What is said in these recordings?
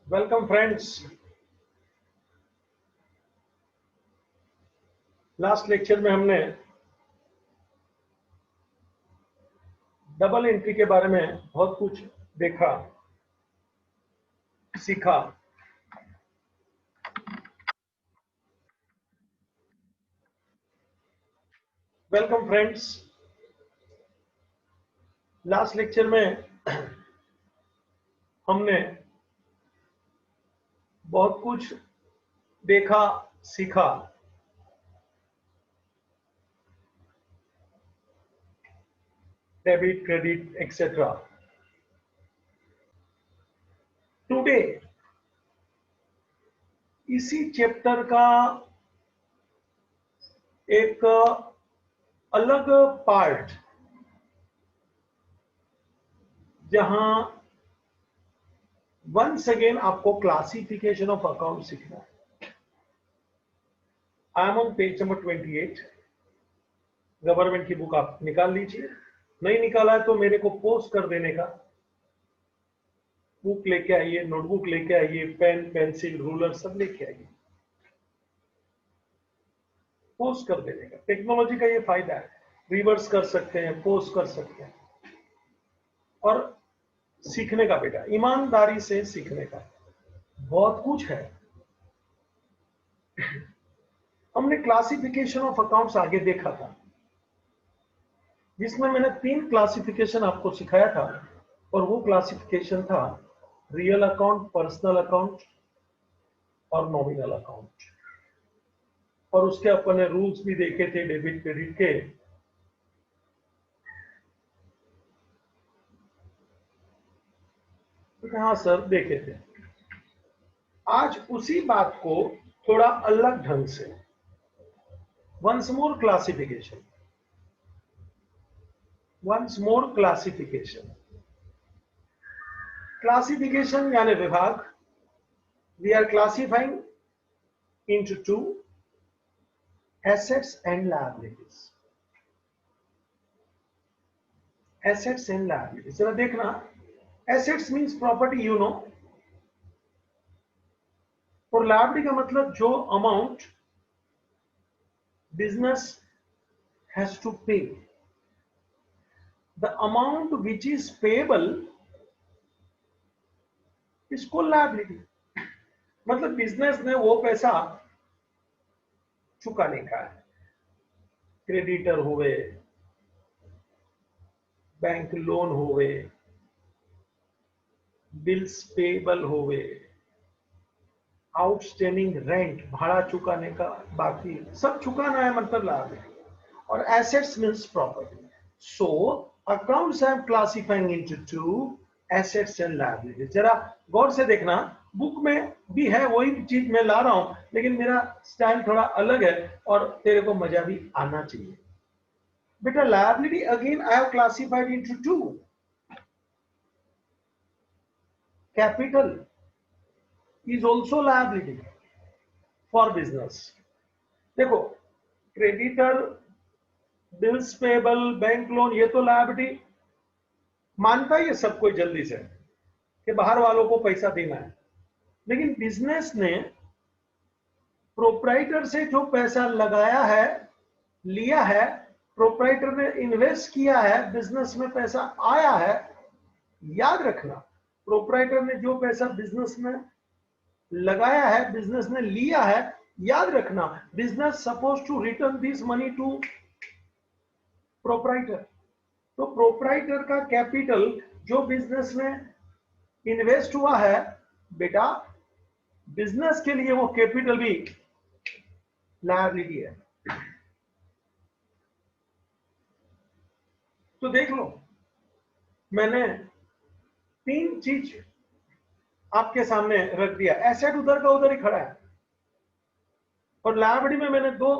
Welcome friends. Last lecture में हमने double entry के बारे में बहुत कुछ देखा, सीखा। Welcome friends. लास्ट लेक्चर में हमने बहुत कुछ देखा, सीखा। Debit, credit, etcetera. टुडे इसी चैप्टर का एक अलग पार्ट, जहां वंस अगेन आपको क्लासिफिकेशन ऑफ अकाउंट सीखना है। I am on page number 28। Government की बुक आप निकाल लीजिए। नहीं निकाला है तो मेरे को पोस्ट कर देने का। बुक लेके आइए, नोटबुक लेके आइए, पेन, पेंसिल, रूलर सब लेके आइए। पोस्ट कर देने का। टेक्नोलॉजी का ये फायदा है, रिवर्स कर सकते हैं, पोस्ट कर सकते हैं। और सीखने का बेटा, ईमानदारी से सीखने का बहुत कुछ है। हमने क्लासिफिकेशन ऑफ अकाउंट्स आगे देखा था, जिसमें मैंने 3 क्लासिफिकेशन आपको सिखाया था। और वो क्लासिफिकेशन था रियल अकाउंट, पर्सनल अकाउंट और नॉमिनल अकाउंट। और उसके अपन ने रूल्स भी देखे थे डेबिट क्रेडिट के। तो हाँ सर, देखे थे। आज उसी बात को थोड़ा अलग ढंग से, once more classification, once more classification. Classification यानी विभाग। We are classifying into two, assets and liabilities. Assets and liabilities, जरा देखना। assets means property, you know। और liability का मतलब जो amount business has to pay, the amount which is payable is called liability। मतलब business ने वो पैसा चुकाने का है। क्रेडिटर हुए, बैंक लोन हुए, बिल्स पेबल हुए, आउटस्टैंडिंग रेंट, भाड़ा चुकाने का बाकी सब चुकाना है, मतलब लाभ। और assets means property. So accounts I am classifying into two, assets and liabilities. जरा गौर से देखना, बुक में भी है वही चीज मैं ला रहा हूं, लेकिन मेरा स्टाइल थोड़ा अलग है और तेरे को मजा भी आना चाहिए बेटा। Liability again I have classified into two. Capital is also liability for business। देखो, creditor, bills payable, bank loan, ये तो लायबिलिटी मानता ही है सब कोई जल्दी से कि बाहर वालों को पैसा देना है। लेकिन बिजनेस ने प्रोप्राइटर से जो पैसा लगाया है, लिया है, प्रोप्राइटर ने इन्वेस्ट किया है, बिजनेस में पैसा आया है। याद रखना, प्रोप्राइटर ने जो पैसा बिजनेस में लगाया है, बिजनेस ने लिया है, याद रखना, business suppose to return this money to proprietor. तो प्रोप्राइटर का कैपिटल जो बिजनेस में इन्वेस्ट हुआ है बेटा, बिजनेस के लिए वो कैपिटल भी लायबिलिटी है। तो देख लो, मैंने 3 चीज आपके सामने रख दिया। एसेट उधर का उधर ही खड़ा है, और लायबिलिटी में मैंने 2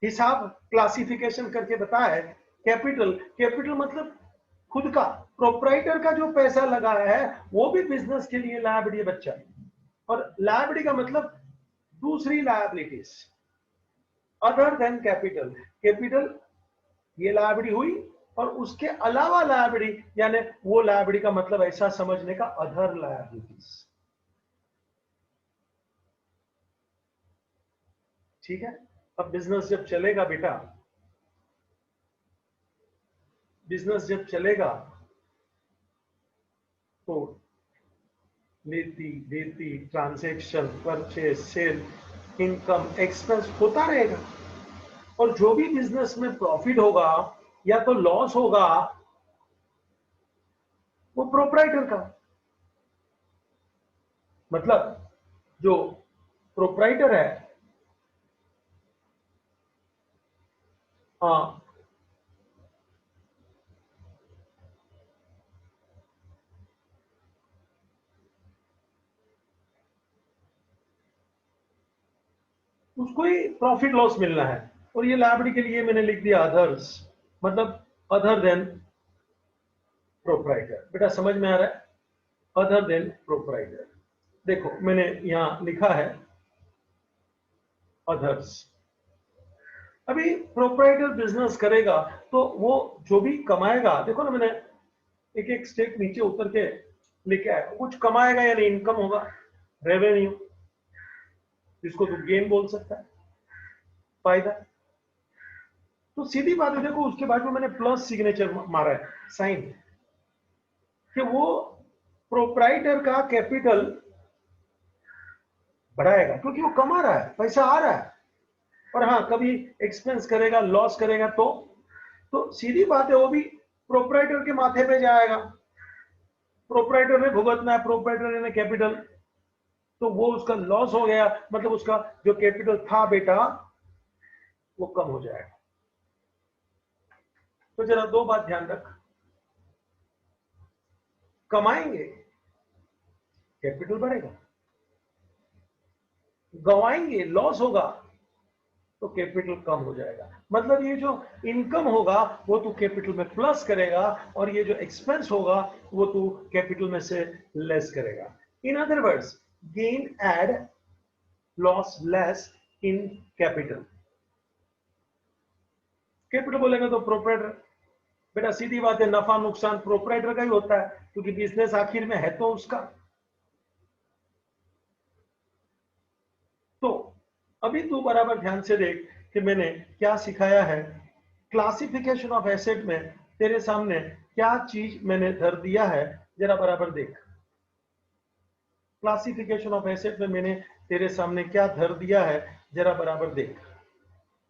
हिसाब क्लासिफिकेशन करके बताया है। कैपिटल, कैपिटल मतलब खुद का, प्रोप्राइटर का जो पैसा लगाया है वो भी बिजनेस के लिए लायबिलिटी बच्चा है। और लायबिलिटी का मतलब दूसरी liabilities other than capital. Capital ये लायबिलिटी हुई, और उसके अलावा लायबिलिटी, यानी वो लायबिलिटी का मतलब ऐसा समझने का अदर लायबिलिटीज। ठीक है। अब बिजनेस जब चलेगा बेटा, बिजनेस जब चलेगा तो लेती देती, transaction, purchase, sale, income, expense होता रहेगा। और जो भी बिजनेस में प्रॉफिट होगा या तो लॉस होगा, वो प्रोप्राइटर का, मतलब जो प्रोप्राइटर है, हाँ, उसको ही प्रॉफिट लॉस मिलना है। और ये लायबिलिटी के लिए मैंने लिख दिया अदर्स, मतलब अदर देन प्रोप्राइटर। बेटा समझ में आ रहा है? Other than proprietor. देखो मैंने यहां लिखा है अदर्स। अभी प्रोप्राइटर बिजनेस करेगा तो वो जो भी कमाएगा, देखो ना मैंने एक एक स्टेप नीचे उतर के लिखा है, कुछ कमाएगा यानी इनकम होगा, रेवेन्यू, जिसको तू गेन बोल सकता है, फायदा। तो सीधी बात है, देखो उसके बाद में मैंने प्लस सिग्नेचर मारा है, साइन, कि वो प्रोप्राइटर का कैपिटल बढ़ाएगा क्योंकि वो कमा रहा है, पैसा आ रहा है। और हाँ, कभी एक्सपेंस करेगा, लॉस करेगा, तो सीधी बात है वो भी प्रोप्राइटर के माथे पे जाएगा। प्रोप्राइटर ने भुगतना है, प्रोप्राइटर ने कैपिटल, तो वो उसका लॉस हो गया, मतलब उसका जो कैपिटल था बेटा वो कम हो जाएगा। तो जरा दो बात ध्यान रख, कमाएंगे कैपिटल बढ़ेगा, गवाएंगे लॉस होगा तो कैपिटल कम हो जाएगा। मतलब ये जो इनकम होगा वो तू कैपिटल में प्लस करेगा, और ये जो एक्सपेंस होगा वो तू कैपिटल में से लेस करेगा। In other words, gain add, loss less in capital. Capital बोलेंगे तो प्रोप्राइटर, बेटा सीधी बात है, नफा नुकसान प्रोप्राइटर का ही होता है क्योंकि बिजनेस आखिर में है तो उसका। तो अभी तू बराबर ध्यान से देख कि मैंने क्या सिखाया है। क्लासिफिकेशन ऑफ एसेट में तेरे सामने क्या चीज मैंने धर दिया है, जरा बराबर देख। क्लासिफिकेशन ऑफ एसेट में मैंने तेरे सामने क्या धर दिया है, जरा बराबर देख।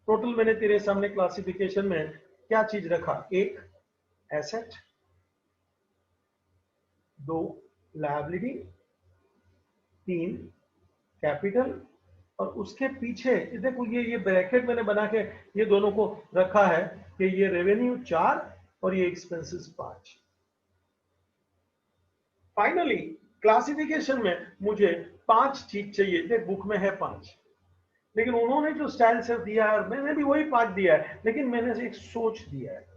टोटल मैंने तेरे सामने क्लासिफिकेशन में क्या चीज रखा? एक, एसेट, दो, लायबिलिटी, तीन, कैपिटल, और उसके पीछे देखो ये ब्रैकेट मैंने बना के ये दोनों को रखा है कि ये रेवेन्यू 4 और ये एक्सपेंसेस 5। फाइनली क्लासिफिकेशन में मुझे 5 चीज चाहिए थे, बुक में है 5, लेकिन उन्होंने जो स्टाइल से दिया है मैंने भी वही 5 दिया है, लेकिन मैंने से एक सोच दिया है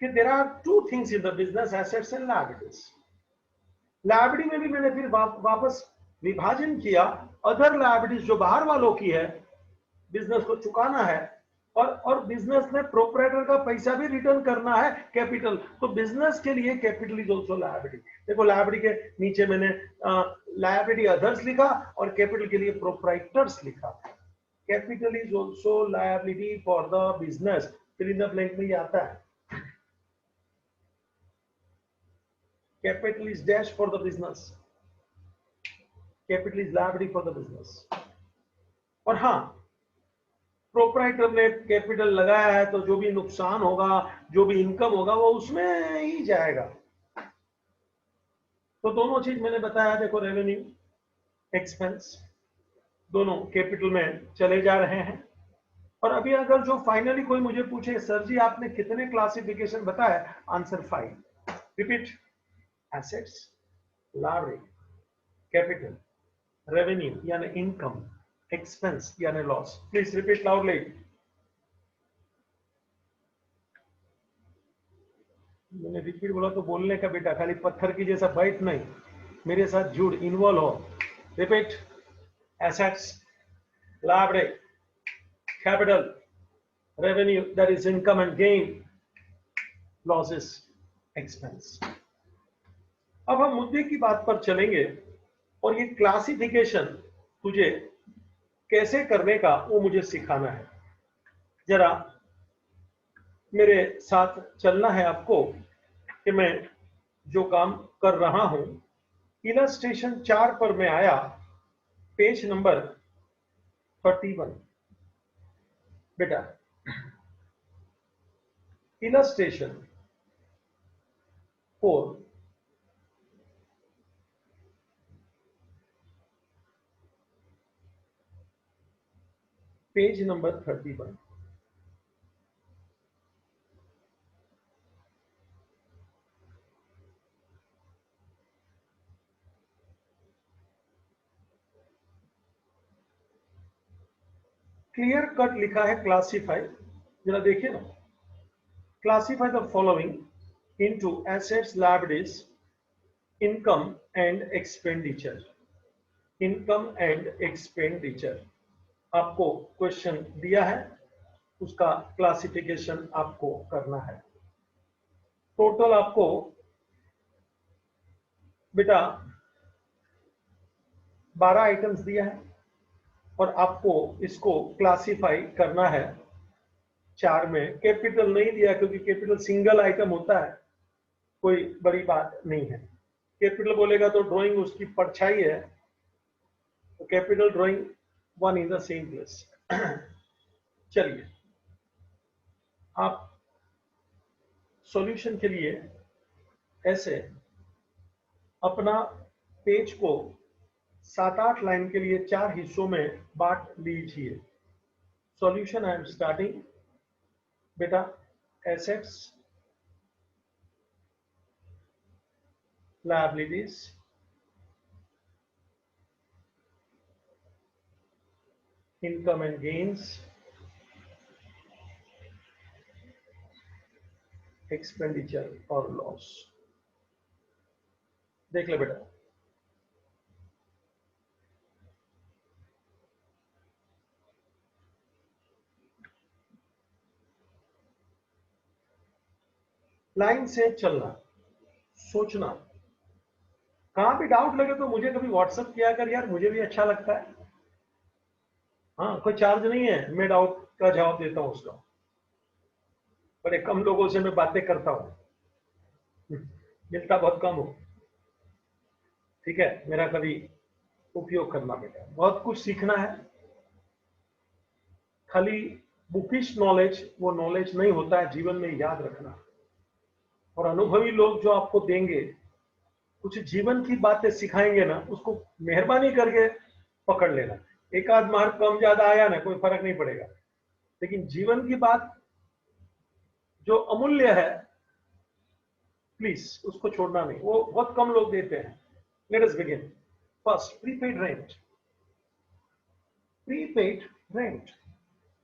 कि there are two things in the business, assets and liabilities. Liability में भी मैंने फिर वापस विभाजन किया, अदर लायबिलिटीज जो बाहर वालों की है, बिजनेस को चुकाना है, और बिजनेस में प्रोप्राइटर का पैसा भी रिटर्न करना है, कैपिटल। तो बिजनेस के लिए कैपिटल इज आल्सो लायबिलिटी। देखो लायबिलिटी के नीचे मैंने लायबिलिटी अदर्स लिखा और कैपिटल के लिए प्रोप्राइटर्स लिखा। Capital is also liability for the business, फिर इन द ब्लैंक में ये आता है, capital is dash for the business, capital is liability for the business। और हाँ, प्रोप्राइटर ने कैपिटल लगाया है तो जो भी नुकसान होगा, जो भी इनकम होगा वो उसमें ही जाएगा। तो दोनों चीज मैंने बताया, देखो रेवेन्यू, एक्सपेंस दोनों कैपिटल में चले जा रहे हैं। और अभी अगर जो फाइनली कोई मुझे पूछे सर जी आपने कितने क्लासिफिकेशन बताया, answer 5। Repeat, assets, liability, capital, revenue यानी इनकम, एक्सपेंस यानी लॉस। Please repeat loudly. मैंने रिपीट बोला तो बोलने का बेटा, खाली पत्थर की जैसा बैठ नहीं, मेरे साथ जुड़, इन्वॉल्व हो। Repeat, assets, liability, capital, revenue that is income and gain, losses expense. अब हम मुद्दे की बात पर चलेंगे और ये क्लासिफिकेशन तुझे कैसे करने का वो मुझे सिखाना है। जरा मेरे साथ चलना है आपको कि मैं जो काम कर रहा हूं। इलस्ट्रेशन 4 पर मैं आया, पेज नंबर 31। बेटा illustration 4, page number 31। Clear cut लिखा है क्लासिफाई, जरा देखिए ना। Classify the following into assets, liabilities, income and expenditure. Income and expenditure आपको क्वेश्चन दिया है, उसका क्लासिफिकेशन आपको करना है। टोटल आपको बेटा 12 आइटम्स दिया है और आपको इसको क्लासिफाई करना है 4 में। कैपिटल नहीं दिया क्योंकि कैपिटल सिंगल आइटम होता है, कोई बड़ी बात नहीं है। कैपिटल बोलेगा तो ड्राइंग उसकी परछाई है, तो capital drawing one in the same place. चलिए, आप सॉल्यूशन के लिए ऐसे अपना पेज को 7-8 लाइन के लिए 4 हिस्सों में बांट लीजिए। Solution I am starting. बेटा assets, liabilities, income and gains, expenditure और लॉस। देख ले बेटा, लाइन से चलना, सोचना। कहां भी डाउट लगे तो मुझे कभी व्हाट्सएप किया कर यार, मुझे भी अच्छा लगता है। हाँ, कोई चार्ज नहीं है, मैं डाउट का जवाब देता हूँ उसका। बड़े कम लोगों से मैं बातें करता हूँ, मिलता बहुत कम हो। ठीक है, मेरा कभी उपयोग करना बेटा, बहुत कुछ सीखना है। खाली बुकिश नॉलेज वो नॉलेज नहीं होता है, जीवन में याद रखना। और अनुभवी लोग जो आपको देंगे, कुछ जीवन की बातें सिखाएंगे ना, उसको मेहरबानी करके पकड़ लेना। एक आध मार्क कम ज्यादा आया ना, कोई फर्क नहीं पड़ेगा, लेकिन जीवन की बात जो अमूल्य है, प्लीज उसको छोड़ना नहीं। वो बहुत कम लोग देते हैं। Let us begin. First, prepaid rent. Prepaid rent,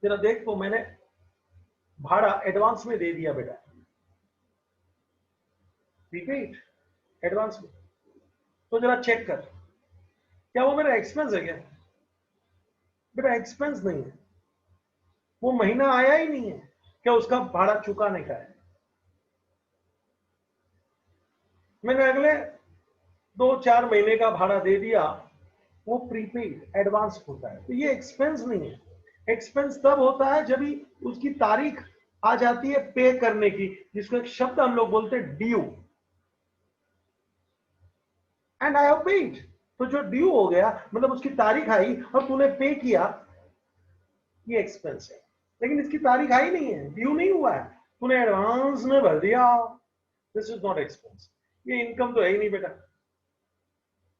जरा देख, तो मैंने भाड़ा एडवांस में दे दिया बेटा। प्रीपेड एडवांस में, तो जरा चेक कर, क्या वो मेरा एक्सपेंस है क्या? बेटा एक्सपेंस नहीं है, वो महीना आया ही नहीं है, क्या उसका भाड़ा चुकाने का है? मैंने अगले 2-4 महीने का भाड़ा दे दिया, वो प्रीपेड एडवांस होता है, तो ये एक्सपेंस नहीं है। एक्सपेंस तब होता है जब ही उसकी तारीख आ जाती है पे करने की, जिसको एक शब्द हम लोग बोलते हैं due. And I have paid, तो जो ड्यू हो गया मतलब उसकी तारीख आई और तूने पे किया, ये एक्सपेंस है। लेकिन इसकी तारीख आई नहीं है, ड्यू नहीं हुआ है, तूने एडवांस में भर दिया, दिस इज नॉट एक्सपेंस। ये इनकम तो है ही नहीं बेटा।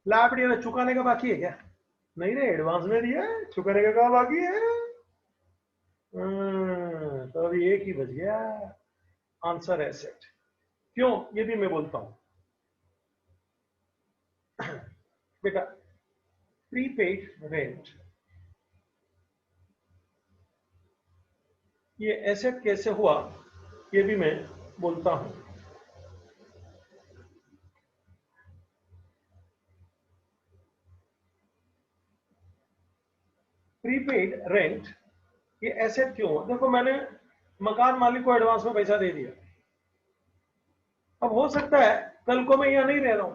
लायबिलिटी चुकाने का बाकी है क्या? नहीं रे, एडवांस में दिया है, चुकाने का क्या बाकी है? तो अभी एक ही बच गया। Answer asset. क्यों, ये भी मैं बोलता हूं बेटा। प्रीपेड रेंट ये एसेट कैसे हुआ, ये भी मैं बोलता हूं। प्रीपेड रेंट ये एसेट क्यों हुआ? देखो, मैंने मकान मालिक को एडवांस में पैसा दे दिया। अब हो सकता है कल को मैं यहां नहीं रह रहा हूं,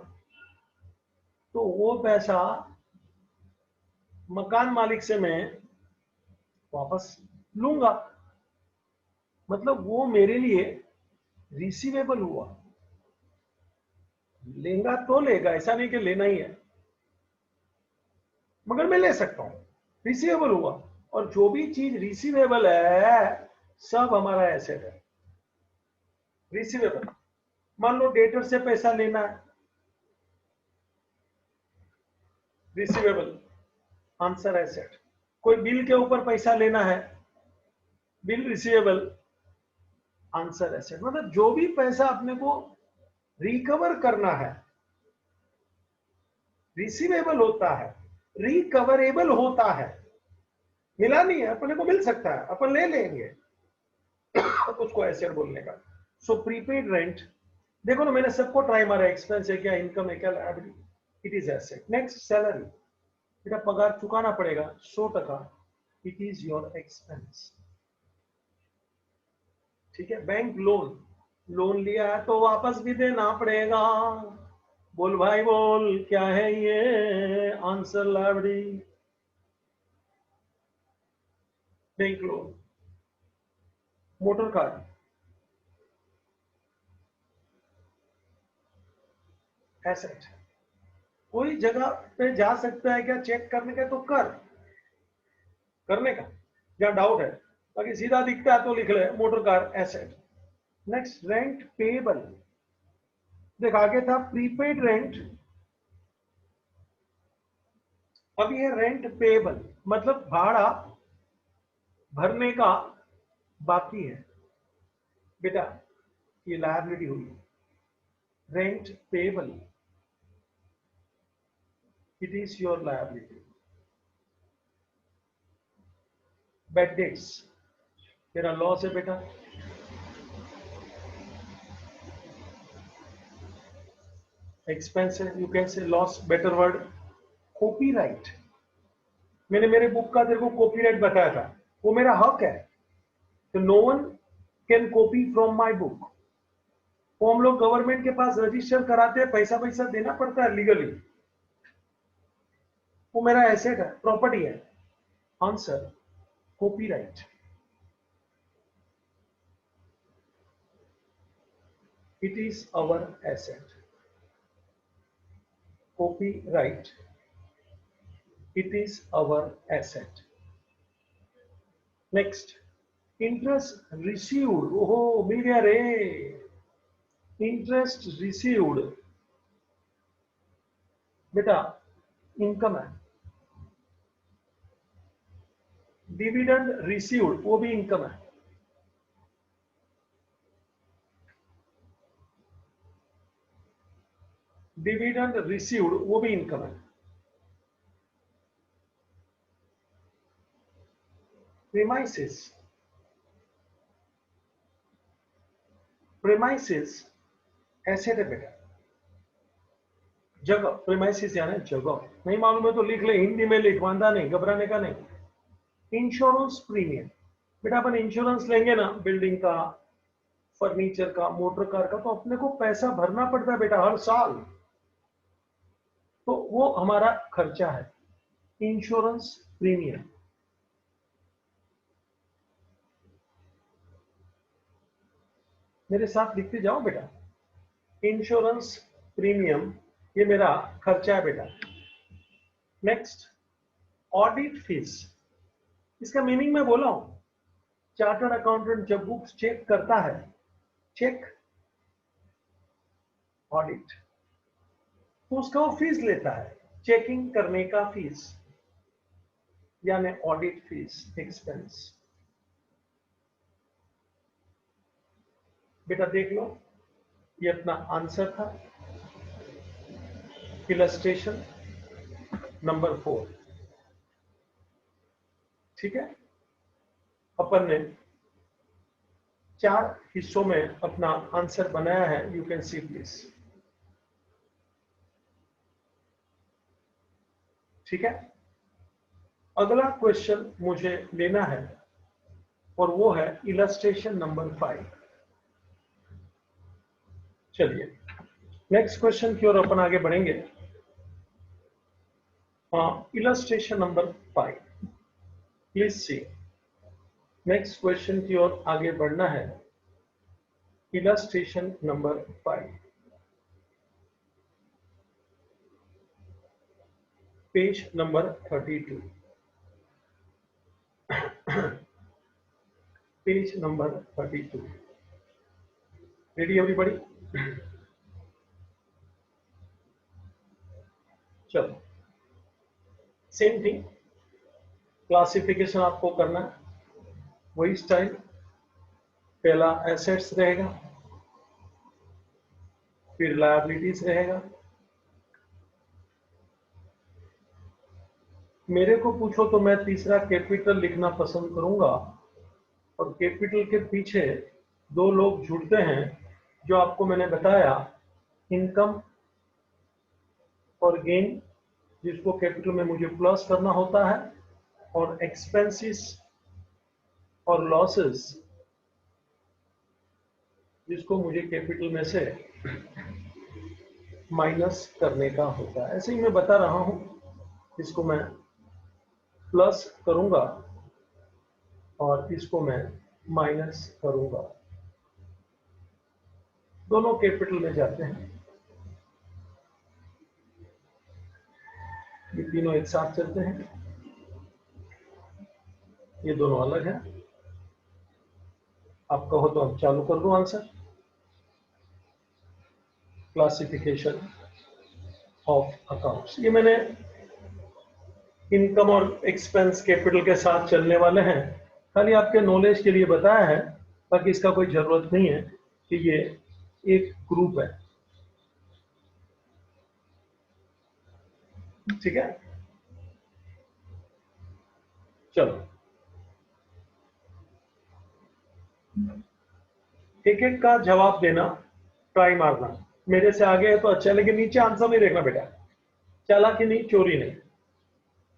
तो वो पैसा मकान मालिक से मैं वापस लूंगा। मतलब वो मेरे लिए रिसीवेबल हुआ। लेगा तो लेगा, ऐसा नहीं कि लेना ही है, मगर मैं ले सकता हूं, रिसीवेबल हुआ। और जो भी चीज रिसीवेबल है सब हमारा एसेट है। रिसीवेबल, मान लो डेटर से पैसा लेना है, रिसीवेबल, आंसर एसेट। कोई बिल के ऊपर पैसा लेना है, बिल रिसीवेबल, आंसर एसेट। मतलब जो भी पैसा अपने को रिकवर करना है, रिसीवेबल होता है, रिकवरेबल होता है। मिला नहीं है, अपने को मिल सकता है, अपन ले लेंगे, उसको एसेट बोलने का। सो प्रीपेड रेंट, देखो ना मैंने सबको ट्राई मारा, एक्सपेंस है क्या, इनकम है क्या, liability, it is asset. Next salary, बेटा पगार चुकाना पड़ेगा 100%, इट इज योर एक्सपेंस। ठीक है। बैंक लोन, लोन लिया है तो वापस भी देना पड़ेगा। बोल भाई बोल, क्या है ये, answer liability. Bank loan, motor car, asset. कोई जगह पे जा सकता है क्या चेक करने का, तो करने का जहां डाउट है, बाकी सीधा दिखता है तो लिख ले motor car, asset. Next rent payable, देख आगे था प्रीपेड रेंट, अब ये रेंट पेएबल, मतलब भाड़ा भरने का बाकी है। बेटा ये लायबिलिटी हुई, rent payable, it is your liability. Bad debts तेरा लॉस है बेटा, एक्सपेंस है, you can say loss, better word. Copyright, मैंने मेरे बुक का तेरे को कॉपीराइट बताया था, वो मेरा हक है, तो no one can copy from my book. वो हम लोग गवर्नमेंट के पास रजिस्टर कराते हैं, पैसा पैसा देना पड़ता है लीगली, वो मेरा एसेट है, प्रॉपर्टी है। Answer copyright, it is our asset. Copyright, it is our asset. Next interest received, ओहो मिल गया रे, इंटरेस्ट रिसीव्ड बेटा इनकम है। डिविडेंड रिसीव्ड वो भी इनकम है। डिविडेंड रिसीव्ड वो भी इनकम है। प्रीमाइसेस, प्रीमाइसेस एसेट है बेटा, जगह, प्रीमाइसेस यानी जगह, नहीं मालूम है तो लिख ले, हिंदी में लिख, वांदा नहीं, घबराने का नहीं। इंश्योरेंस प्रीमियम, बेटा अपन इंश्योरेंस लेंगे ना बिल्डिंग का, फर्नीचर का, मोटर कार का, तो अपने को पैसा भरना पड़ता है बेटा हर साल, तो वो हमारा खर्चा है, इंश्योरेंस प्रीमियम। मेरे साथ लिखते जाओ बेटा, इंश्योरेंस प्रीमियम ये मेरा खर्चा है बेटा। नेक्स्ट ऑडिट फीस, इसका मीनिंग मैं बोला हूं, चार्टर्ड अकाउंटेंट जब बुक्स चेक करता है, चेक ऑडिट, तो उसका वो फीस लेता है, चेकिंग करने का फीस, यानी ऑडिट फीस एक्सपेंस। बेटा देख लो, ये अपना आंसर था, इलस्ट्रेशन नंबर 4। ठीक है, अपन ने 4 हिस्सों में अपना आंसर बनाया है, यू कैन सी प्लीज। ठीक है, अगला क्वेश्चन मुझे लेना है, और वो है इलस्ट्रेशन नंबर 5। चलिए नेक्स्ट क्वेश्चन की ओर अपन आगे बढ़ेंगे। Illustration number 5, please see. Next question की ओर आगे बढ़ना है। Illustration number 5, page number 32, page number 32। Ready everybody? चलो सेम थिंग, क्लासिफिकेशन आपको करना है वही स्टाइल। पहला एसेट्स रहेगा, फिर लायबिलिटीज रहेगा। मेरे को पूछो तो मैं तीसरा कैपिटल लिखना पसंद करूंगा, और कैपिटल के पीछे दो लोग जुड़ते हैं जो आपको मैंने बताया, इनकम और गेन, जिसको कैपिटल में मुझे प्लस करना होता है, और एक्सपेंसेस और लॉसेस, जिसको मुझे कैपिटल में से माइनस करने का होता है। ऐसे ही मैं बता रहा हूं, इसको मैं प्लस करूंगा और इसको मैं माइनस करूंगा। दोनों कैपिटल में जाते हैं, ये तीनों एक साथ चलते हैं, ये दोनों अलग हैं। आप कहो तो अब चालू कर दूं आंसर। क्लासिफिकेशन ऑफ अकाउंट्स, ये मैंने इनकम और एक्सपेंस कैपिटल के साथ चलने वाले हैं, खाली आपके नॉलेज के लिए बताया है, बाकी इसका कोई जरूरत नहीं है कि ये एक ग्रुप है। ठीक है, चलो एक एक का जवाब देना, ट्राई मारना। मेरे से आगे है तो अच्छा, लेकिन नीचे आंसर नहीं देखना बेटा, चालाकी नहीं, चोरी नहीं।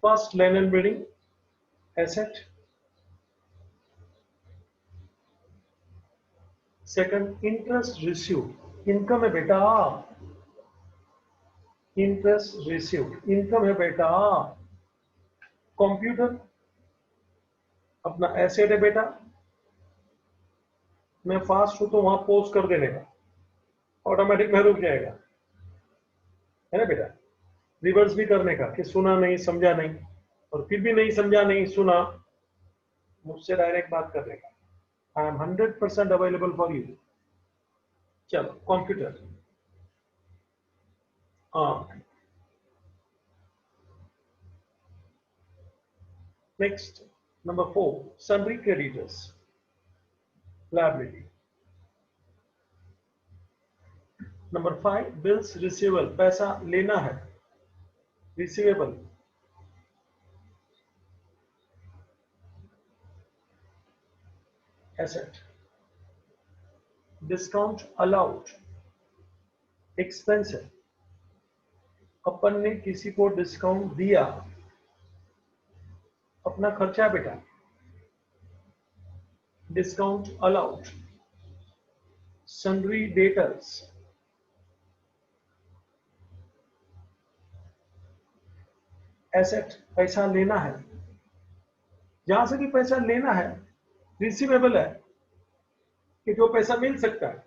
First land and building asset, second interest received, income है बेटा, इंटरेस्ट रिसीव्ड इनकम है बेटा। कंप्यूटर अपना एसेट है बेटा, मैं फास्ट हूं तो वहां पोज कर देने का, ऑटोमेटिक में रुक जाएगा, है ना बेटा। रिवर्स भी करने का कि सुना नहीं समझा नहीं, और फिर भी नहीं समझा नहीं सुना, मुझसे डायरेक्ट बात करने का। I am 100% available for you. चलो कंप्यूटर, हाँ। Next number 4, sundry creditors, liability. Number 5, bills receivable, पैसा लेना है, receivable. Asset, discount allowed, expense है, अपन ने किसी को डिस्काउंट दिया, अपना खर्चा बेटा, discount allowed. Sundry debtors, asset, पैसा लेना है, जहां से भी पैसा लेना है, रिसीवेबल है कि जो पैसा मिल सकता है।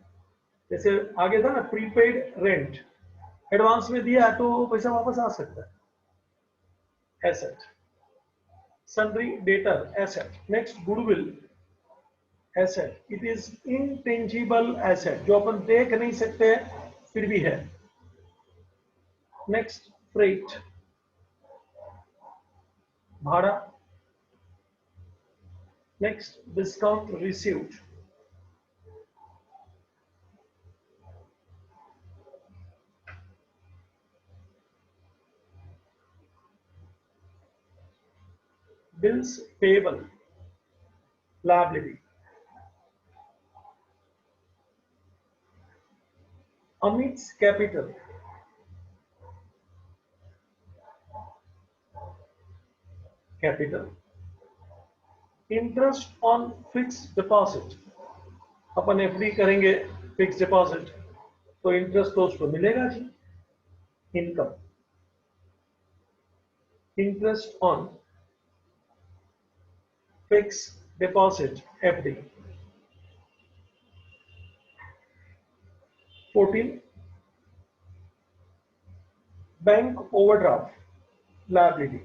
जैसे आगे था ना प्रीपेड रेंट, एडवांस में दिया है तो पैसा वापस आ सकता है। Asset, sundry debtor asset. Next goodwill asset, it is intangible asset, जो अपन देख नहीं सकते फिर भी है। नेक्स्ट फ्रेट, भाड़ा। Next discount received, bills payable, liability. Amit's capital, capital. Interest on fix deposit, अपन एफडी करेंगे फिक्स डिपॉजिट तो इंटरेस्ट तो उसको मिलेगा जी, income. Interest on fix deposit FD. 14 bank overdraft liability.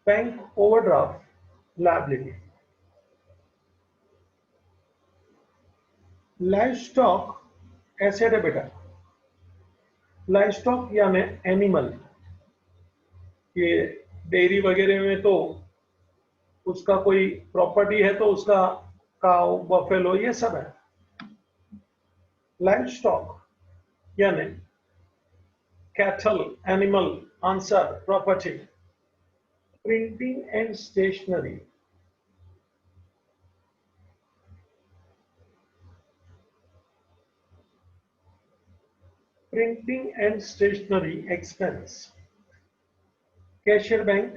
Bank overdraft liability. Live stock asset है बेटा। Live stock यानी एनिमल, ये डेयरी वगैरह में तो उसका कोई प्रॉपर्टी है तो उसका काउ बफेलो ये सब है। लाइव स्टॉक यानी cattle, animal, answer property. Printing and stationery. Printing and stationery expense. Cashier bank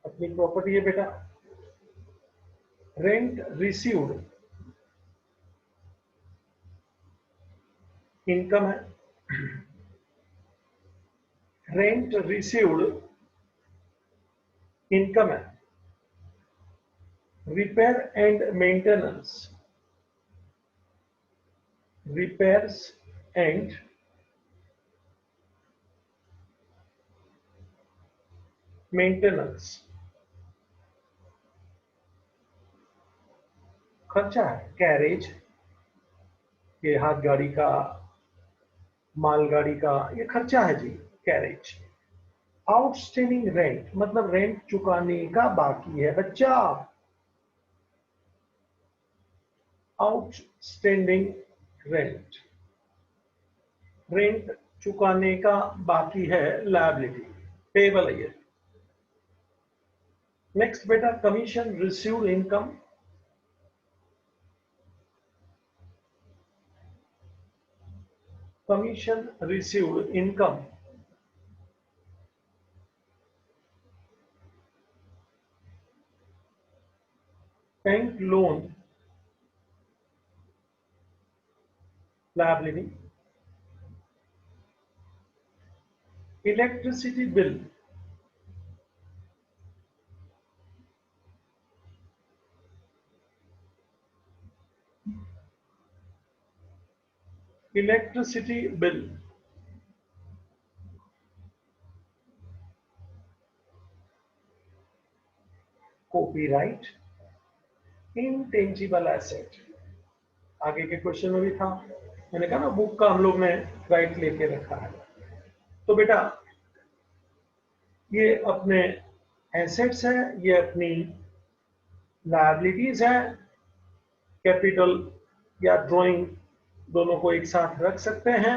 अपनी प्रॉपर्टी है बेटा। रेंट रिसीव्ड इनकम है। रेंट रिसीव्ड इनकम है। Repair and maintenance. Repairs and maintenance खर्चा है। कैरेज, ये हाथ गाड़ी का, मालगाड़ी का, ये खर्चा है जी, कैरेज। आउटस्टैंडिंग रेंट मतलब रेंट चुकाने का बाकी है बच्चा। आउटस्टैंडिंग रेंट, रेंट चुकाने का बाकी है, लायबिलिटी, पेबल है ये। नेक्स्ट बेटा commission received income. Commission received income. Bank loan liability. Electricity bill. Electricity bill. Copyright intangible asset, आगे के क्वेश्चन में भी था, मैंने कहा ना बुक का हम लोग ने राइट लेके रखा है। तो बेटा ये अपने एसेट्स है, ये अपनी लायबिलिटीज है। कैपिटल या ड्राइंग दोनों को एक साथ रख सकते हैं।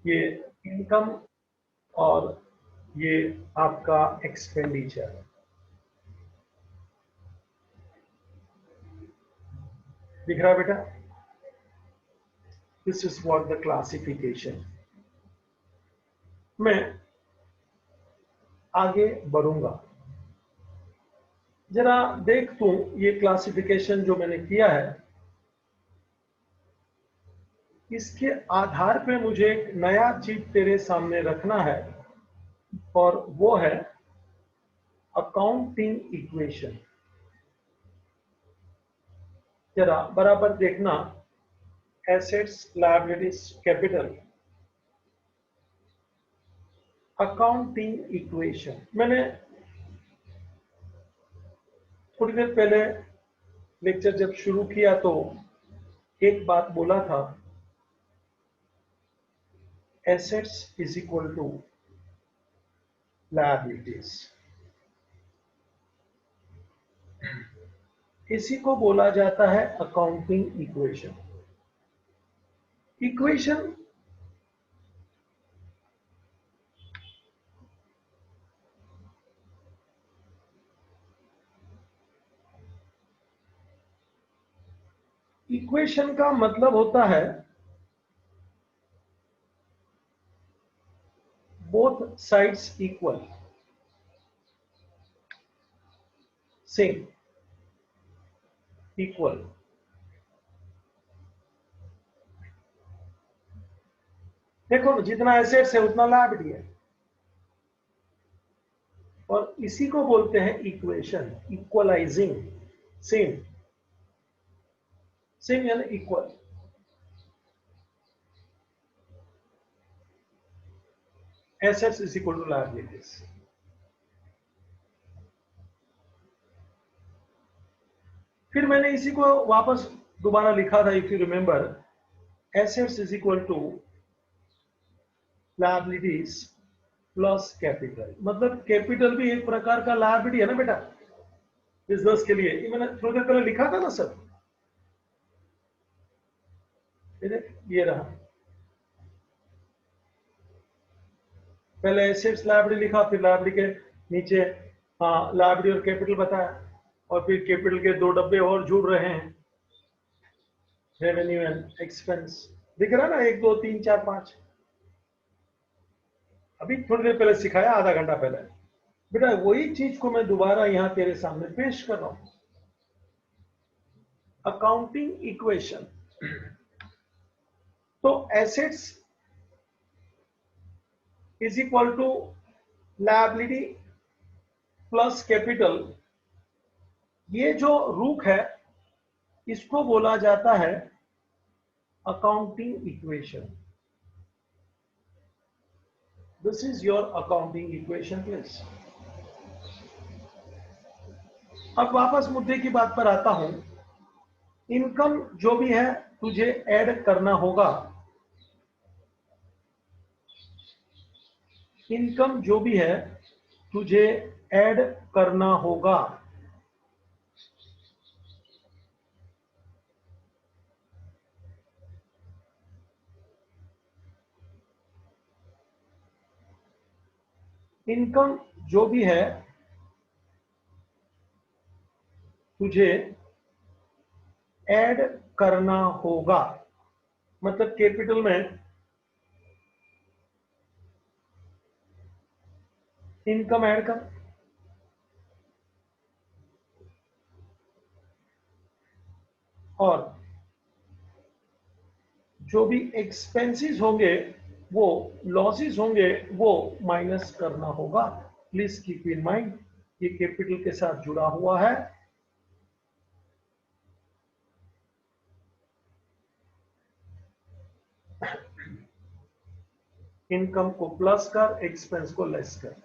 ये इनकम और ये आपका एक्सपेंडिचर। दिख रहा है बेटा? This is what the classification. मैं आगे बढ़ूंगा, जरा देख तू ये क्लासिफिकेशन जो मैंने किया है, इसके आधार पे मुझे एक नया चीज तेरे सामने रखना है और वो है अकाउंटिंग इक्वेशन। जरा बराबर देखना, assets, liabilities, capital, accounting equation. मैंने थोड़ी देर पहले लेक्चर जब शुरू किया तो एक बात बोला था, assets is equal to liabilities. इसी को बोला जाता है अकाउंटिंग इक्वेशन। इक्वेशन इक्वेशन का मतलब होता है both sides equal, same, equal. देखो जितना एसेट्स है उतना लायबिलिटी है, और इसी को बोलते हैं इक्वेशन, इक्वलाइजिंग। सेम, सेम यानी equal. Assets is equal to liabilities. फिर मैंने इसी को वापस दोबारा लिखा था, if you remember, assets is equal to liabilities plus capital. मतलब कैपिटल भी एक प्रकार का लायबिलिटी है ना बेटा, बिजनेस के लिए। ये मैंने थोड़ी देर पहले लिखा था ना सर, ये रहा। पहले एसेट्स लायबिलिटी लिखा, फिर लायबिलिटी के नीचे लायबिलिटी और कैपिटल बताया, और फिर कैपिटल के दो डब्बे और जुड़ रहे हैं, रेवेन्यू एंड एक्सपेंस। दिख रहा ना, 1 2 3 4 5। अभी थोड़ी देर पहले सिखाया, आधा घंटा पहले। बेटा वही चीज को मैं दोबारा यहां तेरे सामने पेश कर रहा हूं। Accounting equation. तो assets is equal to liability plus capital, ये जो रूप है इसको बोला जाता है accounting equation. This is your accounting equation please. अब वापस मुद्दे की बात पर आता हूं। इनकम जो भी है तुझे ऐड करना होगा, इनकम जो भी है तुझे ऐड करना होगा। इनकम जो भी है तुझे ऐड करना होगा, मतलब कैपिटल में इनकम ऐड कर, और जो भी एक्सपेंसेस होंगे, वो लॉसेस होंगे, वो माइनस करना होगा। प्लीज कीप इन माइंड, ये कैपिटल के साथ जुड़ा हुआ है। इनकम को प्लस कर, एक्सपेंस को लेस कर।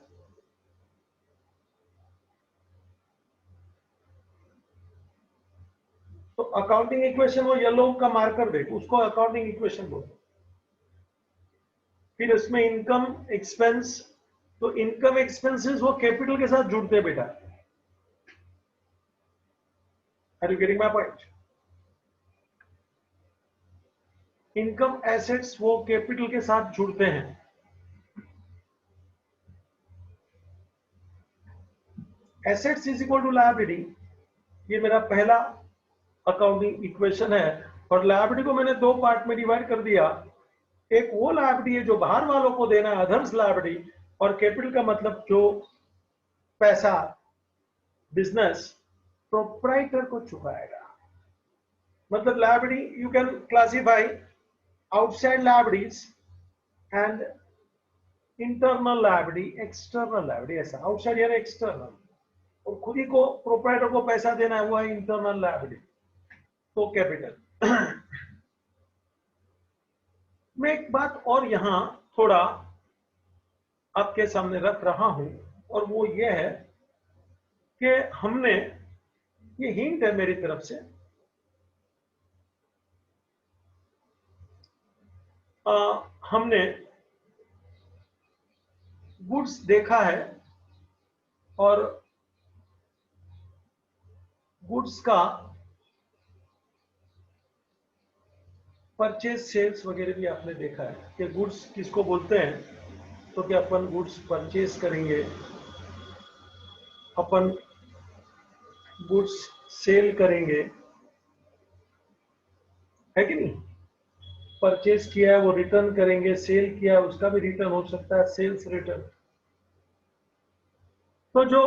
तो अकाउंटिंग इक्वेशन, वो येलो का मार्कर देख, उसको अकाउंटिंग इक्वेशन बोलते। फिर इसमें इनकम एक्सपेंस, तो इनकम एक्सपेंसेस वो कैपिटल के साथ जुड़ते हैं बेटा। Are you getting my point? Income assets वो कैपिटल के साथ जुड़ते हैं। Assets is equal to liability, ये मेरा पहला अकाउंटिंग इक्वेशन है। और लायबिलिटी को मैंने दो पार्ट में डिवाइड कर दिया। एक वो लायबिलिटी है जो बाहर वालों को देना है, अदर्स लायबिलिटी, और कैपिटल का मतलब जो पैसा बिजनेस प्रोप्राइटर को चुकाएगा। मतलब liability you can classify outside liabilities and internal liability, external liability. ऐसा आउटसाइड यानी एक्सटर्नल, और खुद ही को प्रोप्राइटर को पैसा देना है, वो है इंटरनल लायबिलिटी, तो कैपिटल। मैं एक बात और यहां थोड़ा आपके सामने रख रहा हूं, और वो ये है कि हमने, ये हिंट है मेरी तरफ से, हमने गुड्स देखा है, और गुड्स का परचेज सेल्स वगैरह भी आपने देखा है कि गुड्स किसको बोलते हैं। तो कि अपन गुड्स परचेज करेंगे, अपन गुड्स सेल करेंगे, है कि नहीं? परचेज किया है वो रिटर्न करेंगे, सेल किया है उसका भी रिटर्न हो सकता है, सेल्स रिटर्न। तो जो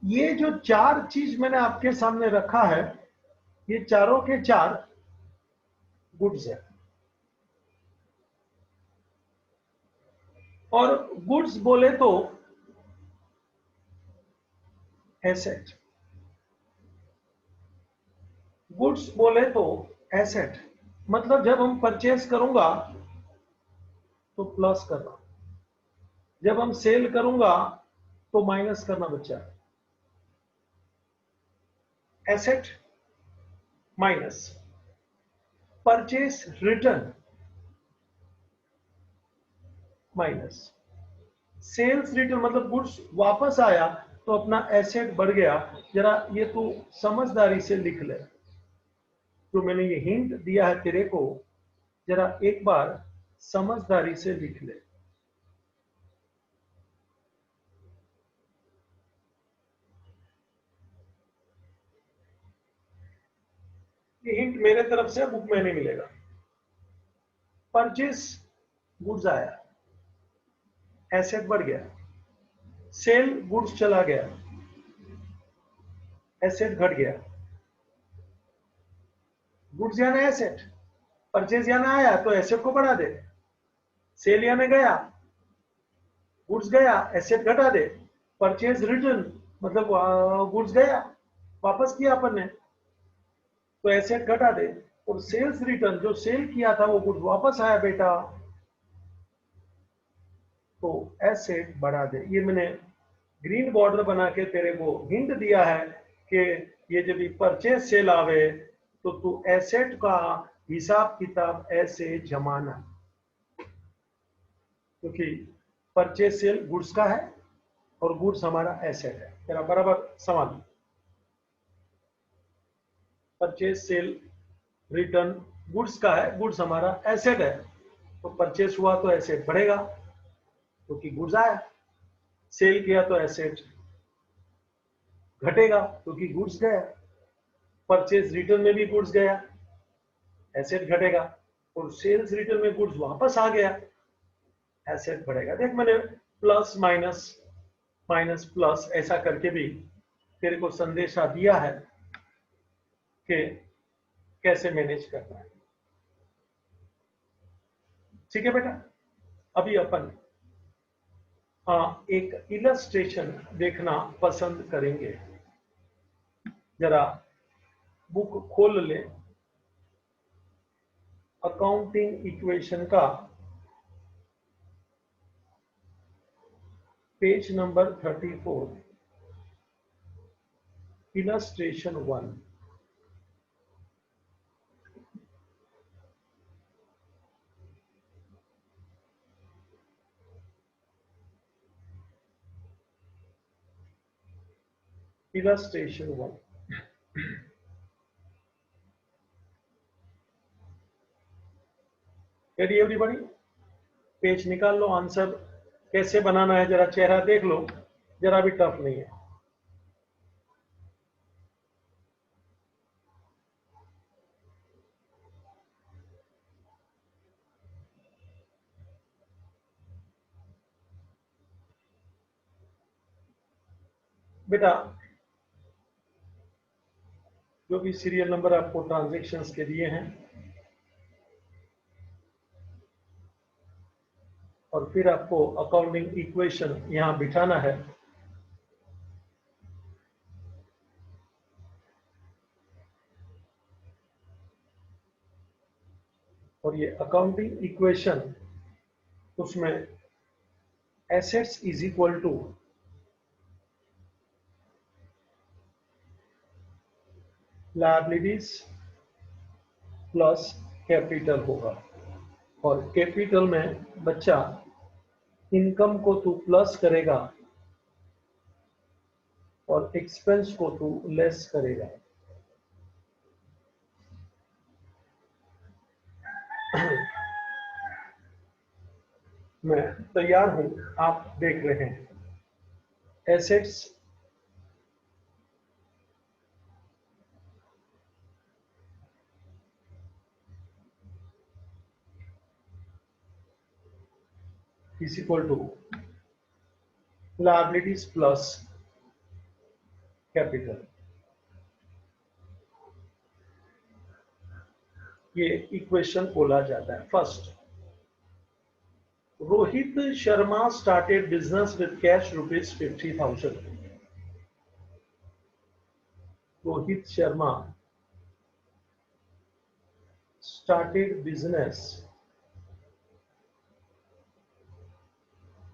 ये जो चार चीज मैंने आपके सामने रखा है, ये चारों के चार गुड्स है। और गुड्स बोले तो एसेट, गुड्स बोले तो एसेट, मतलब जब हम परचेज करूंगा तो प्लस करना, जब हम सेल करूंगा तो माइनस करना बच्चा। Asset minus purchase return minus sales return, मतलब गुड्स वापस आया तो अपना एसेट बढ़ गया। जरा ये तू समझदारी से लिख ले, जो मैंने ये हिंट दिया है तेरे को, जरा एक बार समझदारी से लिख ले। ये हिंट मेरे तरफ से बुक में नहीं मिलेगा। परचेज गुड्स आया, एसेट बढ़ गया, सेल गुड्स चला गया, एसेट घट गया। गुड्स यानी एसेट, परचेज यानी आया तो एसेट को बढ़ा दे, सेल यानी गया, गुड्स गया, एसेट घटा दे, परचेज रिटर्न मतलब गुड्स गया, वापस किया अपन ने तो एसेट घटा दे, और सेल्स रिटर्न जो सेल किया था वो गुड्स वापस आया बेटा तो एसेट बढ़ा दे। ये मैंने ग्रीन बॉर्डर बना के तेरे को हिंट दिया है कि ये जब भी परचेज सेल आवे तो तू एसेट का हिसाब किताब ऐसे जमाना, क्योंकि परचेज सेल गुड्स का है और गुड्स हमारा एसेट है। तेरा बराबर सवाल। परचेज सेल रिटर्न गुड्स का है, गुड्स हमारा एसेट है, तो परचेज हुआ तो एसेट बढ़ेगा क्योंकि गुड्स आया, सेल किया तो एसेट घटेगा क्योंकि गुड्स गया, परचेज रिटर्न में भी गुड्स गया, एसेट घटेगा, और सेल्स रिटर्न में गुड्स वापस आ गया, एसेट बढ़ेगा। देख मैंने प्लस माइनस माइनस प्लस ऐसा करके भी तेरे को संदेशा दिया है कि कैसे मैनेज करना है। ठीक है बेटा, अभी अपन एक इलस्ट्रेशन देखना पसंद करेंगे। जरा बुक खोल ले, अकाउंटिंग इक्वेशन का page number 34, illustration 1। Illustration 1, ready everybody? Page निकाल लो, आंसर कैसे बनाना है जरा चेहरा देख लो, जरा भी टफ नहीं है। बेटा जो भी सीरियल नंबर आपको ट्रांजैक्शंस के दिए हैं, और फिर आपको अकाउंटिंग इक्वेशन यहां बिठाना है। और ये अकाउंटिंग इक्वेशन, उसमें assets is equal to liabilities plus capital होगा। और कैपिटल में बच्चा इनकम को तू प्लस करेगा और एक्सपेंस को तू लेस करेगा। मैं तैयार हूं, आप देख रहे हैं। Assets is equal to liabilities plus capital, ये इक्वेशन बोला जाता है। First, Rohit Sharma started business with cash ₹50,000। Rohit Sharma started business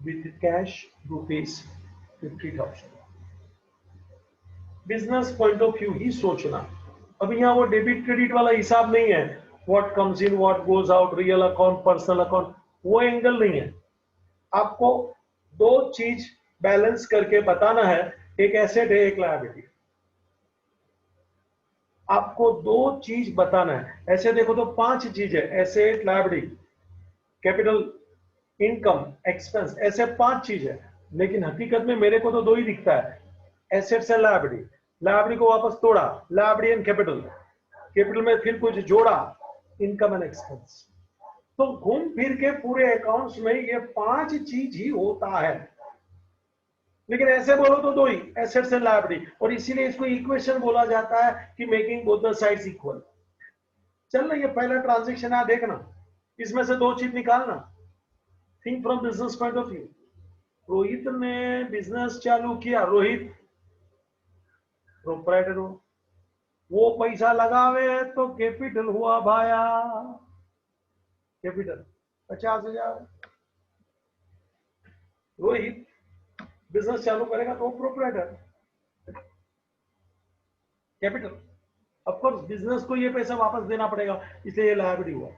with cash ₹50,000। Business point of view ही सोचना। अभी यहाँ वो डेबिट क्रेडिट वाला हिसाब नहीं है, what comes in what goes out, real account personal account, वो एंगल नहीं है। आपको दो चीज बैलेंस करके बताना है, एक एसेट है एक लायबिलिटी। आपको दो चीज बताना है। ऐसे देखो तो पांच चीज है, asset liability capital income expense, ऐसे पांच चीज है, लेकिन हकीकत में मेरे को तो दो ही दिखता है, एसेट्स एंड लायबिलिटी। लायबिलिटी को वापस तोड़ा, लायबिलिटी एंड कैपिटल, कैपिटल में फिर कुछ जोड़ा, इनकम एंड एक्सपेंस। तो घूम फिर के पूरे अकाउंट्स में ये पांच चीज ही होता है, लेकिन ऐसे बोलो तो दो ही, एसेट्स एंड लायबिलिटी, और इसीलिए इसको इक्वेशन बोला जाता है कि making both the sides equal. चल ना, ये पहला ट्रांजेक्शन है, देखना इसमें से दो चीज निकालना। Think from business point of view. Rohit ने बिजनेस चालू किया, रोहित प्रोप्राइटर हो, वो पैसा लगावे तो कैपिटल हुआ भाया, कैपिटल 50,000। रोहित बिजनेस चालू करेगा तो proprietor, capital. Of course business को ये पैसा वापस देना पड़ेगा, इसलिए ये लायबिलिटी हुआ।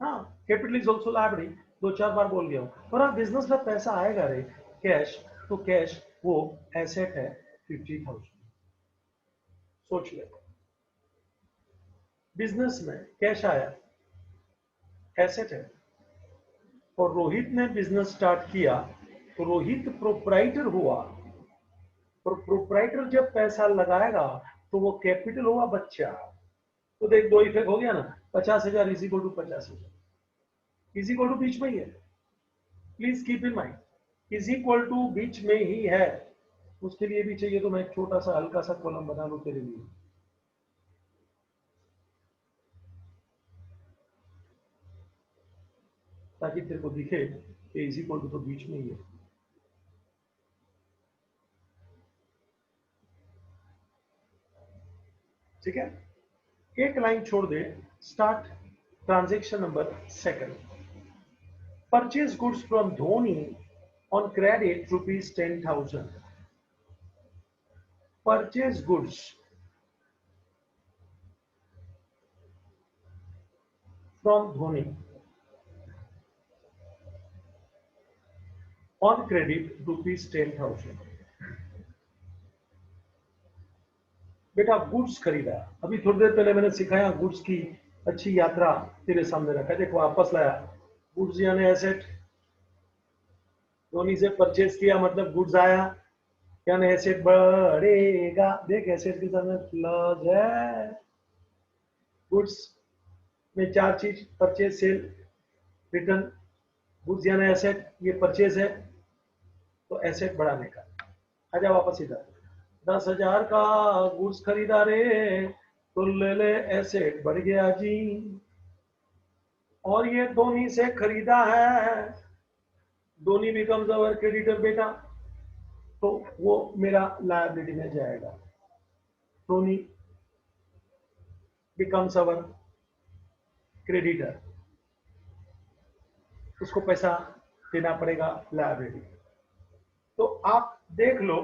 हाँ, कैपिटल इज ऑल्सो लायबिलिटी, दो चार बार बोल गया हूं। और हाँ, बिजनेस में पैसा आएगा रे कैश, तो कैश वो एसेट है 50,000। सोच ले, बिजनेस में कैश आया, एसेट है, और रोहित ने बिजनेस स्टार्ट किया तो रोहित प्रोप्राइटर हुआ, और प्रोप्राइटर जब पैसा लगाएगा तो वो कैपिटल हुआ बच्चा। तो देख, दो इफेक्ट हो गया ना, 50,000 is equal to 50,000, is equal to बीच में ही है, please keep in mind, is equal to बीच में ही है। उसके लिए भी चाहिए तो मैं एक छोटा सा हल्का सा कॉलम बना लूं तेरे लिए, ताकि तेरे को दिखे कि इज इक्वल टू तो बीच में ही है। ठीक है, एक लाइन छोड़ दे, start transaction number second. Purchase goods from Dhoni on credit ₹10,000। Purchase goods from Dhoni on credit ₹10,000। बेटा गुड्स खरीदा, अभी थोड़ी देर पहले मैंने सिखाया गुड्स की अच्छी यात्रा तेरे सामने रखा, देख वापस लाया। गुड्स यानी एसेट, धोनी से परचेज किया मतलब गुड्स आया, यानी एसेट बढ़ेगा। देख एसेट के सामने प्लस है, गुड्स में चार चीज, परचेज सेल रिटर्न, गुड्स यानी एसेट, ये परचेज है तो एसेट बढ़ाने का। आजा वापस इधर, 10,000 का गुड्स खरीदा रे तो ले ले, एसेट बढ़ गया जी। और ये धोनी से खरीदा है, धोनी बिकम्स अवर क्रेडिटर बेटा, तो वो मेरा लायबिलिटी में जाएगा। धोनी बिकम्स अवर क्रेडिटर, उसको पैसा देना पड़ेगा लायबिलिटी। तो आप देख लो,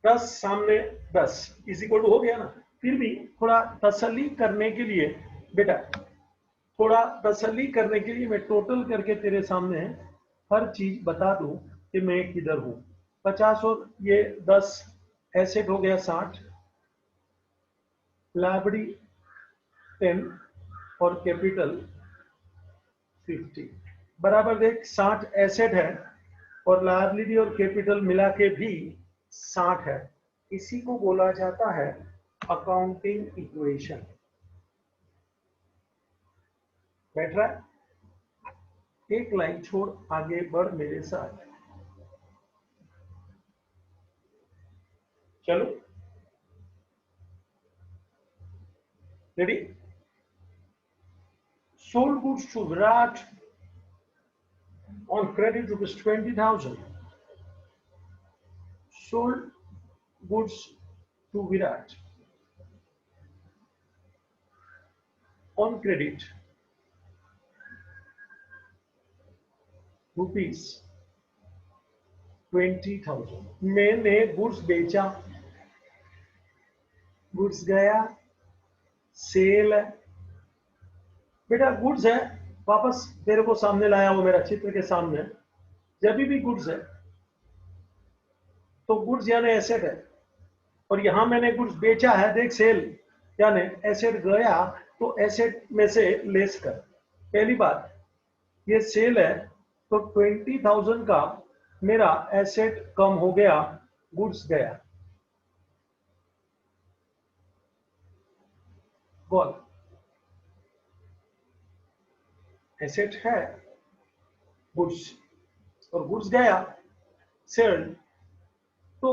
10 सामने 10 इज इक्वल टू हो गया ना। फिर भी थोड़ा तसल्ली करने के लिए बेटा, थोड़ा तसल्ली करने के लिए मैं टोटल करके तेरे सामने हर चीज बता दूं कि मैं किधर हूं। 50 और ये 10, एसेट हो गया 60, लायबिलिटी 10 और कैपिटल 50। बराबर देख, 60 एसेट है और लायबिलिटी और कैपिटल मिला के भी 60 है। इसी को बोला जाता है अकाउंटिंग इक्वेशन। बैठ रहा है? एक लाइन छोड़ आगे बढ़ मेरे साथ। चलो ready. Sold goods to Virat on credit rupees 20,000. Sold goods to Virat on credit rupees 20,000. मैंने गुड्स बेचा, गुड्स गया, सेल है बेटा, गुड्स है वापस तेरे को सामने लाया, वो मेरा चित्र के सामने। जब भी गुड्स है तो गुड्स यानी एसेट है, और यहां मैंने गुड्स बेचा है, देख सेल यानी एसेट गया, तो एसेट में से लेस कर। पहली बात ये सेल है तो 20,000 का मेरा एसेट कम हो गया, गुड्स गया। बोल, एसेट है गुड्स और गुड्स गया सेल, तो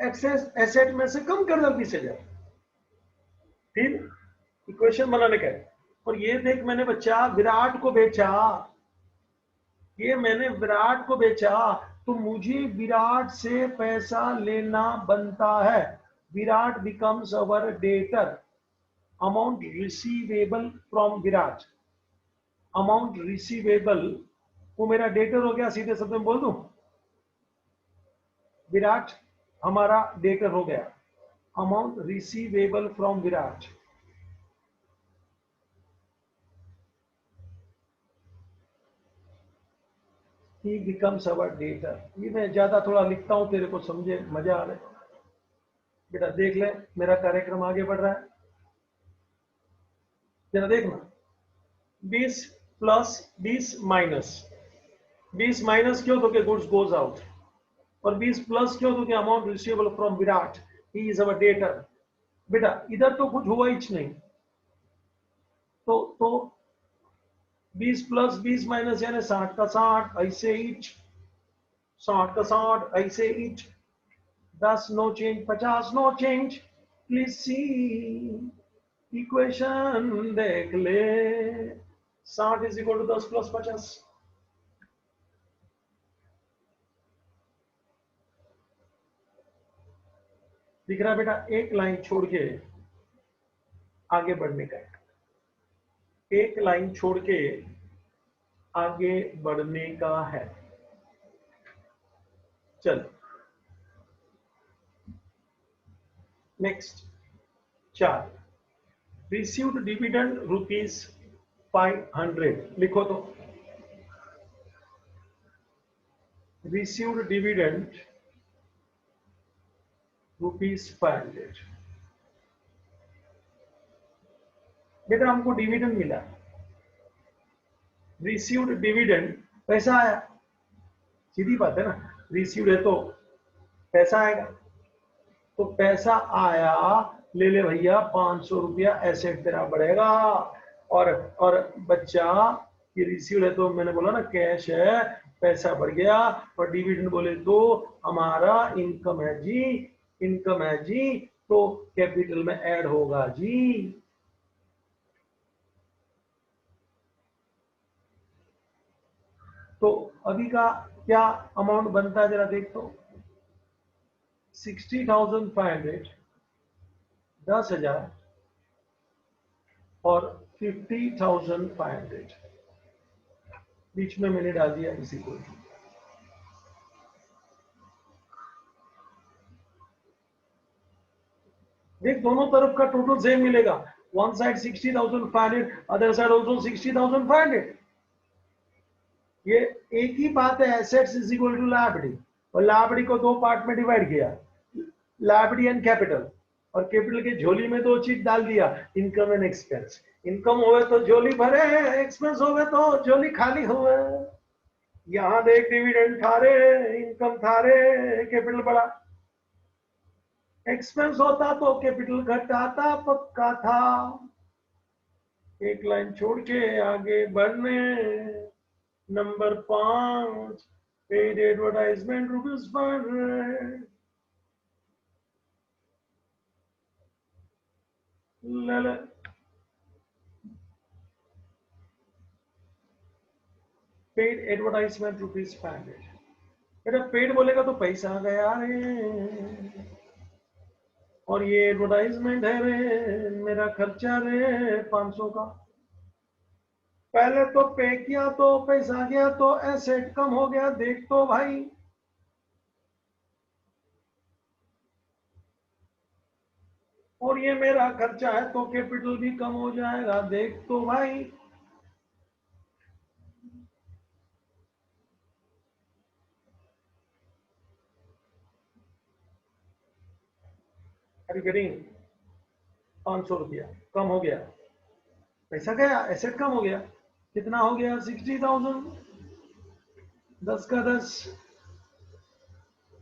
एक्सेस एसेट में से कम कर जल्दी से जाए, फिर इक्वेशन बनाने का। और ये देख मैंने बच्चा विराट को बेचा, ये मैंने विराट को बेचा, तो मुझे विराट से पैसा लेना बनता है। Virat becomes our debtor, amount receivable from Virat, amount receivable वो मेरा डेटर हो गया। सीधे शब्द में बोल दूं, विराट हमारा डेटर हो गया, amount receivable from Virat. He becomes our debtor। ये मैं ज्यादा थोड़ा लिखता हूं, तेरे को समझे मजा आ रहा है बेटा। देख ले मेरा कार्यक्रम आगे बढ़ रहा है, जरा देखना। 20 प्लस 20 माइनस, 20 माइनस क्यों, तो कि गुड्स गोज आउट, और 20 प्लस क्यों, तो कि amount receivable from Virat, he is our debtor. बेटा इधर तो कुछ हुआ ही नहीं, तो 20 प्लस 20 माइनस यानी 60 का 60, ऐसे ईच 60 का 60, ऐसे each 10 no change, 50 no change. Please see equation देख ले, 60 इज इक्वल टू 10 प्लस 50। दिख रहा है बेटा, एक लाइन छोड़ के आगे बढ़ने का, एक लाइन छोड़ के आगे बढ़ने का है। चल नेक्स्ट 4, रिसीव्ड डिविडेंड ₹500। लिखो तो, रिसीव्ड डिविडेंड ₹500। बेटा हमको डिविडेंड मिला, रिसीव्ड डिविडेंड पैसा आया, सीधी बात है ना, रिसीव्ड है तो पैसा आएगा, तो पैसा आया, ले ले भैया 500 रुपया एसेट तेरा बढ़ेगा। और बच्चा ये रिसीव्ड है तो मैंने बोला ना कैश है, पैसा बढ़ गया, और डिविडेंड बोले तो हमारा इनकम है जी, इनकम है जी, तो कैपिटल में ऐड होगा जी। तो अभी का क्या अमाउंट बनता है जरा देख तो, 60,500, 10,000 और 50,500, बीच में मैंने डाल दिया इसी को। देख दोनों तरफ का टोटल सेम मिलेगा, one side 60,500, other side also 60,500। ये एक ही बात है, assets is equal to liability, और लायबिलिटी को दो पार्ट में डिवाइड किया, लायबिलिटी एंड कैपिटल, और कैपिटल की झोली में दो चीज डाल दिया, इनकम एंड एक्सपेंस। इनकम होवे तो झोली भरे, एक्सपेंस होवे तो झोली खाली हुए। यहां देख डिविडेंड थारे, इनकम थारे, कैपिटल बढ़ा, एक्सपेंस होता तो कैपिटल घटाता पक्का था। एक लाइन छोड़ के आगे बढ़ने नंबर 5 पेड एडवर्टाइजमेंट ₹500 ले पेड एडवर्टाइजमेंट ₹500। बेटा पेड बोलेगा तो पैसा गया रे, और ये एडवर्टाइजमेंट है रे, मेरा खर्चा रे 500 का। पहले तो पे किया तो पैसा गया तो एसेट कम हो गया, देख तो भाई। और ये मेरा खर्चा है तो कैपिटल भी कम हो जाएगा, देख तो भाई। अरे 500 रुपया कम हो गया, पैसा गया, एसेट कम हो गया। कितना हो गया? 60,000। 10 का 10,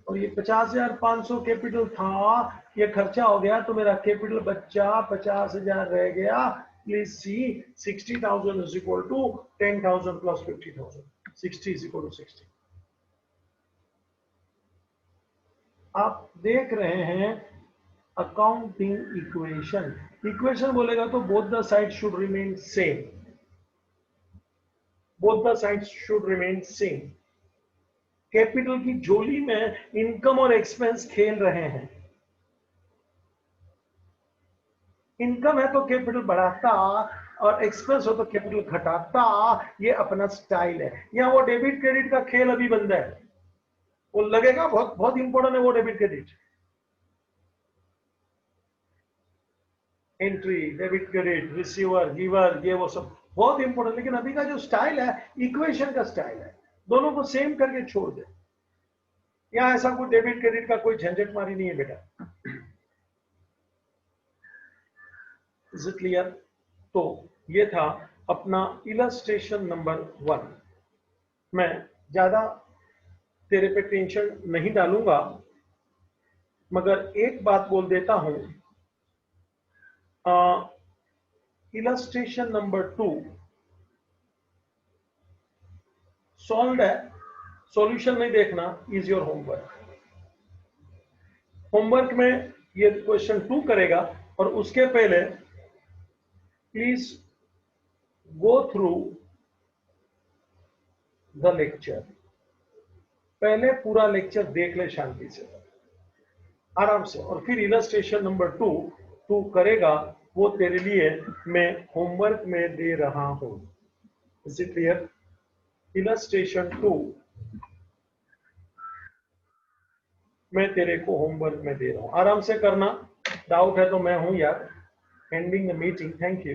और ये 50,500 कैपिटल था, ये खर्चा हो गया तो मेरा कैपिटल बच्चा 50,000 रह गया। Please see 60,000 is equal to 10,000 plus 50,000। 60 is equal to 60। आप देख रहे हैं अकाउंटिंग इक्वेशन। इक्वेशन बोलेगा तो both the side should remain same, both the side should remain same. Capital की झोली में इनकम और एक्सपेंस खेल रहे हैं। इनकम है तो कैपिटल बढ़ाता, और एक्सपेंस हो तो कैपिटल घटाता। ये अपना स्टाइल है। यहाँ वो डेबिट क्रेडिट का खेल अभी बंद है, वो लगेगा बहुत बहुत इंपॉर्टेंट है वो debit credit. Entry, debit credit, receiver, giver, ये वो सब बहुत इंपॉर्टेंट। लेकिन अभी का जो स्टाइल है इक्वेशन का स्टाइल है, दोनों को सेम करके छोड़ दे। यहाँ ऐसा कोई डेबिट क्रेडिट का कोई झंझट मारी नहीं है बेटा। Is it clear? तो ये था अपना इलस्ट्रेशन नंबर 1। मैं ज्यादा तेरे पे टेंशन नहीं डालूंगा, मगर एक बात बोल देता हूं। इलस्ट्रेशन नंबर 2 सॉल्व है, सॉल्यूशन नहीं देखना, इज योर होमवर्क। होमवर्क में ये क्वेश्चन 2 करेगा, और उसके पहले please go through the lecture. पहले पूरा लेक्चर देख ले शांति से, आराम से, और फिर इलस्ट्रेशन नंबर 2 तू करेगा, वो तेरे लिए मैं होमवर्क में दे रहा हूं। Is it clear? इलस्ट्रेशन 2 मैं तेरे को होमवर्क में दे रहा हूं, आराम से करना। डाउट है तो मैं हूं यार। Ending the meeting. Thank you.